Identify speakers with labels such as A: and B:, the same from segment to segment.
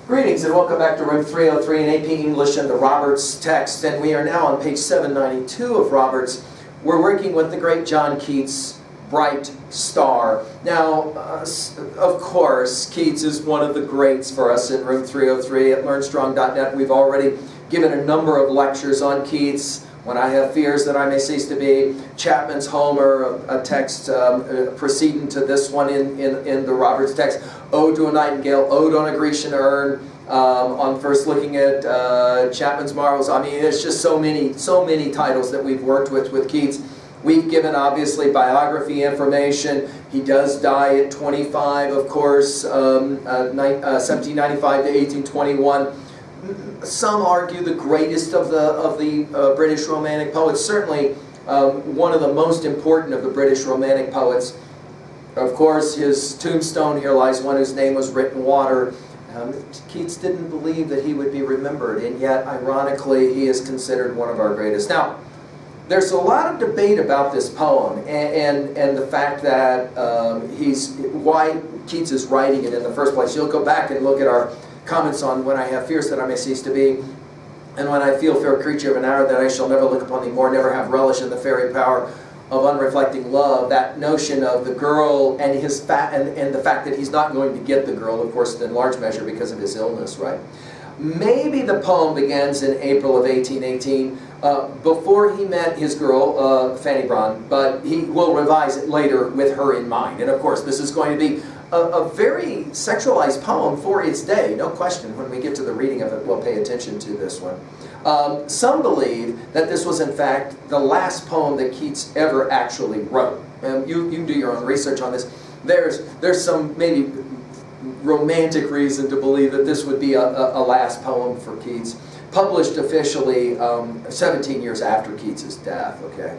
A: Greetings and welcome back to room 303 in AP English and the Roberts text. And we are now on page 792 of Roberts. We're working with the great John Keats' Bright Star. Now, of course, Keats is one of the greats for us in room 303 at learnstrong.net. We've already given a number of lectures on Keats. When I Have Fears That I May Cease to Be, Chapman's Homer, a text preceding to this one in the Roberts text, Ode to a Nightingale, Ode on a Grecian Urn, on first looking at Chapman's Marvels. I mean, it's just so many titles that we've worked with Keats. We've given, obviously, biography information. He does die at 25, of course, 1795 to 1821. Some argue the greatest of the British Romantic poets, certainly one of the most important of the British Romantic poets. Of course, his tombstone here lies one whose name was written in water. Keats didn't believe that he would be remembered, and yet, ironically, he is considered one of our greatest. Now, there's a lot of debate about this poem and the fact that why Keats is writing it in the first place. You'll go back and look at our comments on When I Have Fears That I May Cease to Be, and When I Feel Fair Creature of an Hour That I Shall Never Look Upon Thee More, Never Have Relish in the Fairy Power of Unreflecting Love. That notion of the girl and and the fact that he's not going to get the girl, of course, in large measure because of his illness, right? Maybe the poem begins in April of 1818, before he met his girl, Fanny Brawne, but he will revise it later with her in mind. And of course, this is going to be a very sexualized poem for its day, no question. When we get to the reading of it, we'll pay attention to this one. Some believe that this was, in fact, the last poem that Keats ever actually wrote. You can do your own research on this. There's some maybe romantic reason to believe that this would be a last poem for Keats. Published officially 17 years after Keats' death, okay?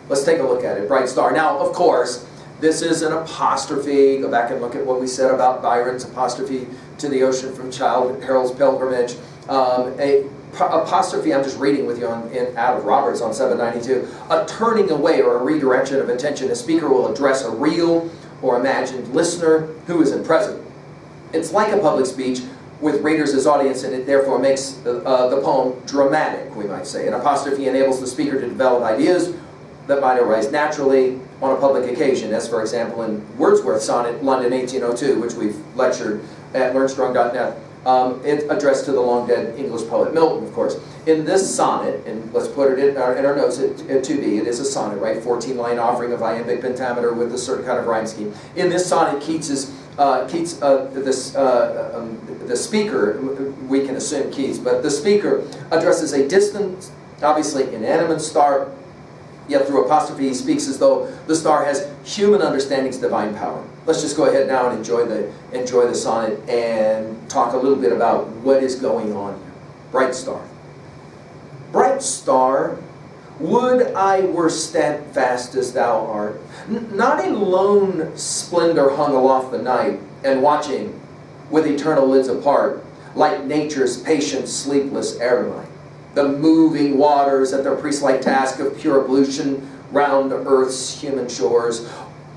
A: Let's take a look at it, Bright Star. Now, of course, this is an apostrophe. Go back and look at what we said about Byron's apostrophe to the ocean from Childe Harold's Pilgrimage. Apostrophe, I'm just reading with you out of Roberts on 792. A turning away or a redirection of attention. A speaker will address a real or imagined listener who isn't present. It's like a public speech with readers as audience, and it therefore makes the poem dramatic, we might say. An apostrophe enables the speaker to develop ideas that might arise naturally on a public occasion, as for example in Wordsworth's sonnet, London 1802, which we've lectured at learnstrong.net. It's addressed to the long-dead English poet Milton, of course. In this sonnet, and let's put it in our notes at 2b, it is a sonnet, right? 14-line offering of iambic pentameter with a certain kind of rhyme scheme. In this sonnet, the speaker, we can assume Keats, but the speaker addresses a distant, obviously inanimate star, yet through apostrophe he speaks as though the star has human understanding's divine power. Let's just go ahead now and enjoy the sonnet and talk a little bit about what is going on here. Bright Star. Bright star, would I were steadfast as thou art, not in lone splendor hung aloft the night, and watching with eternal lids apart, like nature's patient sleepless eremite. The moving waters at their priest-like task of pure ablution round earth's human shores,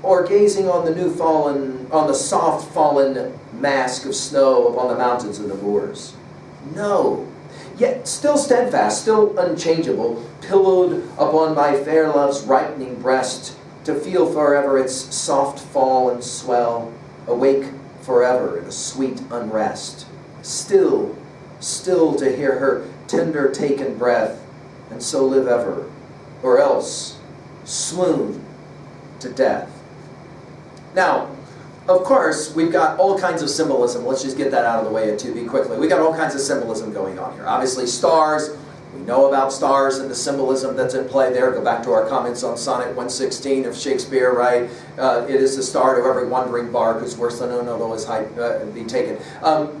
A: or gazing on the soft fallen mask of snow upon the mountains and the moors. No, yet still steadfast, still unchangeable, pillowed upon my fair love's ripening breast, to feel forever its soft fall and swell, awake forever in a sweet unrest. Still to hear her tender taken breath, and so live ever, or else swoon to death. Now, of course, we've got all kinds of symbolism. Let's just get that out of the way at 2b quickly. We've got all kinds of symbolism going on here. Obviously, stars. We know about stars and the symbolism that's in play there. Go back to our comments on Sonnet 116 of Shakespeare, right? It is the star to every wandering bark whose worse than unknown although his height be taken.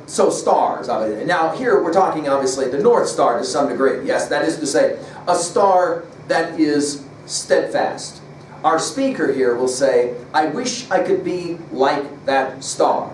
A: So stars. Now here we're talking obviously the North Star to some degree. Yes, that is to say, a star that is steadfast. Our speaker here will say, I wish I could be like that star.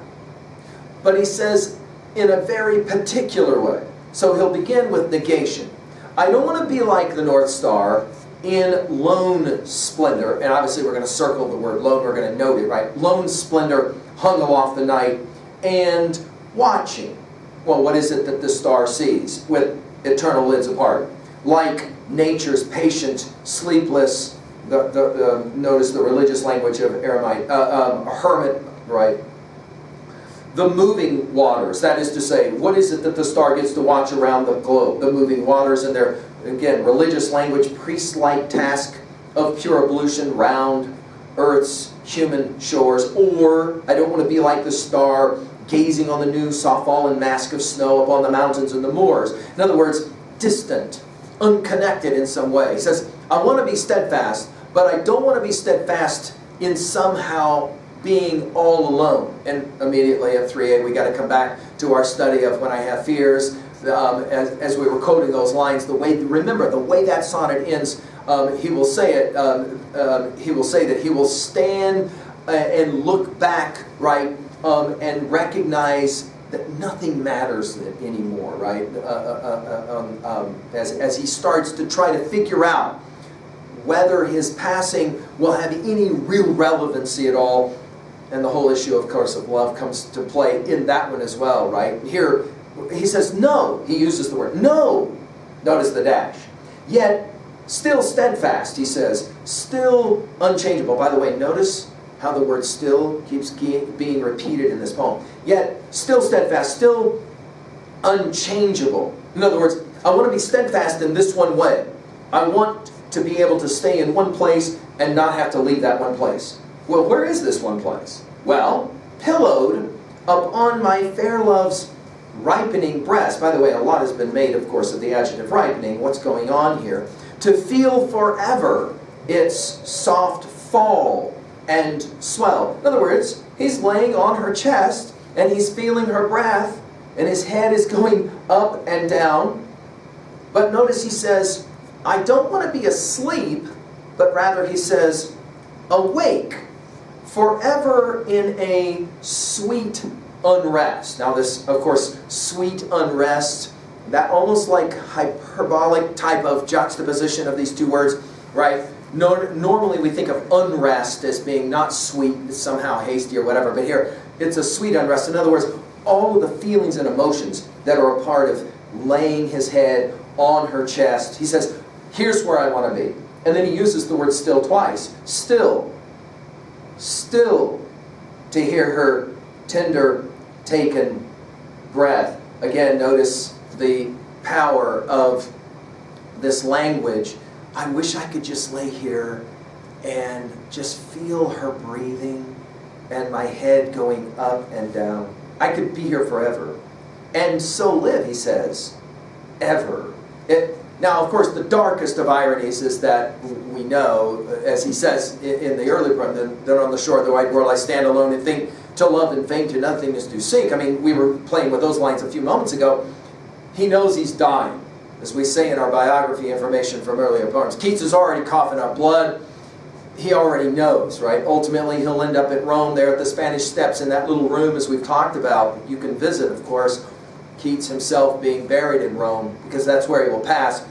A: But he says in a very particular way. So he'll begin with negation. I don't want to be like the North Star in lone splendor, and obviously we're going to circle the word lone, we're going to note it, right? Lone splendor hung aloft the night, and watching. Well, what is it that the star sees with eternal lids apart? Like nature's patient, sleepless, notice the religious language of Aramite, a hermit, right? The moving waters, that is to say, what is it that the star gets to watch around the globe? The moving waters and their, again, religious language, priest-like task of pure ablution round Earth's human shores. Or, I don't want to be like the star, gazing on the new soft-fallen mask of snow upon the mountains and the moors. In other words, distant, unconnected in some way. He says, I want to be steadfast, but I don't want to be steadfast in somehow being all alone. And immediately at 3a, we got to come back to our study of When I Have Fears. As we were quoting those lines, remember, the way that sonnet ends, he will say it, he will say that he will stand and look back, right, and recognize that nothing matters anymore, right? As he starts to try to figure out whether his passing will have any real relevancy at all. And the whole issue, of course, of love comes to play in that one as well, right? Here, he says, no. He uses the word, no. Notice the dash. Yet, still steadfast, he says. Still unchangeable. By the way, notice how the word still keeps being repeated in this poem. Yet, still steadfast, still unchangeable. In other words, I want to be steadfast in this one way. I want to be able to stay in one place and not have to leave that one place. Well, where is this one place? Well, pillowed upon my fair love's ripening breast. By the way, a lot has been made, of course, of the adjective ripening. What's going on here? To feel forever its soft fall and swell. In other words, he's laying on her chest and he's feeling her breath and his head is going up and down. But notice he says, I don't want to be asleep, but rather he says, awake, forever in a sweet unrest. Now this, of course, sweet unrest, that almost like hyperbolic type of juxtaposition of these two words, right? Normally we think of unrest as being not sweet, somehow hasty or whatever, but here it's a sweet unrest. In other words, all of the feelings and emotions that are a part of laying his head on her chest. He says, here's where I want to be. And then he uses the word still twice. Still, to hear her tender taken breath. Again, notice the power of this language. I wish I could just lay here and just feel her breathing and my head going up and down. I could be here forever. And so live, he says, ever. Now, of course, the darkest of ironies is that we know, as he says in the early poem, that on the shore of the wide world I stand alone and think to love and faint to nothingness do sink. I mean, we were playing with those lines a few moments ago. He knows he's dying, as we say in our biography information from earlier poems. Keats is already coughing up blood. He already knows, right? Ultimately, he'll end up at Rome there at the Spanish Steps in that little room, as we've talked about. You can visit, of course. Keats himself being buried in Rome, because that's where he will pass.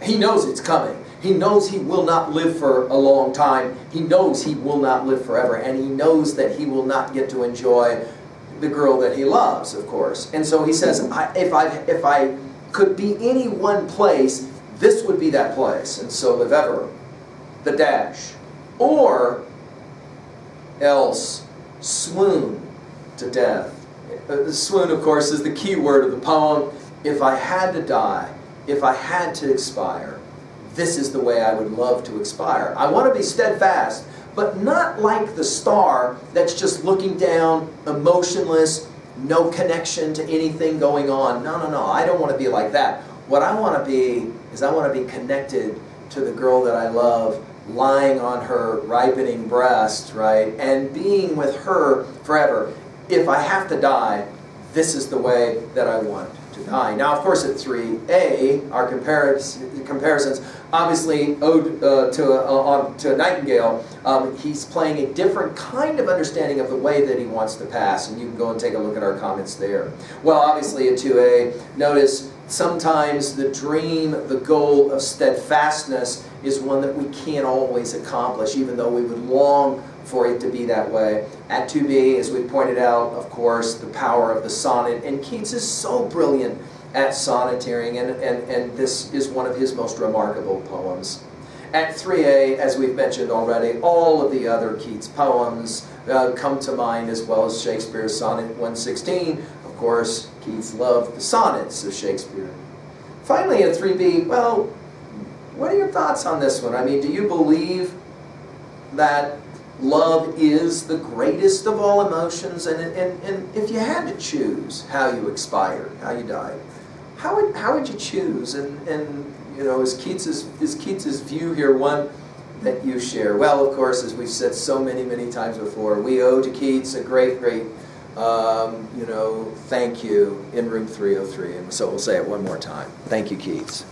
A: He knows it's coming. He knows he will not live for a long time. He knows he will not live forever. And he knows that he will not get to enjoy the girl that he loves, of course. And so he says, if I could be any one place, this would be that place. And so live ever. The dash. Or else swoon to death. The swoon, of course, is the key word of the poem. If I had to die, if I had to expire, this is the way I would love to expire. I want to be steadfast, but not like the star that's just looking down, emotionless, no connection to anything going on. No, I don't want to be like that. What I want to be is I want to be connected to the girl that I love, lying on her ripening breast, right, and being with her forever. If I have to die, this is the way that I want to die. Now, of course, at 3a, our comparisons, obviously, Ode to a Nightingale, he's playing a different kind of understanding of the way that he wants to pass, and you can go and take a look at our comments there. Well, obviously, at 2a, notice sometimes the dream, the goal of steadfastness is one that we can't always accomplish, even though we would long for it to be that way. At 2b, as we pointed out, of course, the power of the sonnet, and Keats is so brilliant at sonneteering, and this is one of his most remarkable poems. At 3a, as we've mentioned already, all of the other Keats poems come to mind, as well as Shakespeare's Sonnet 116. Of course, Keats loved the sonnets of Shakespeare. Finally, at 3b, well, what are your thoughts on this one? I mean, do you believe that love is the greatest of all emotions? And if you had to choose how you expired, how you died, how would you choose? And you know, is Keats's view here one that you share? Well, of course, as we've said so many times before, we owe to Keats a great you know, thank you in room 303. And so we'll say it one more time. Thank you, Keats.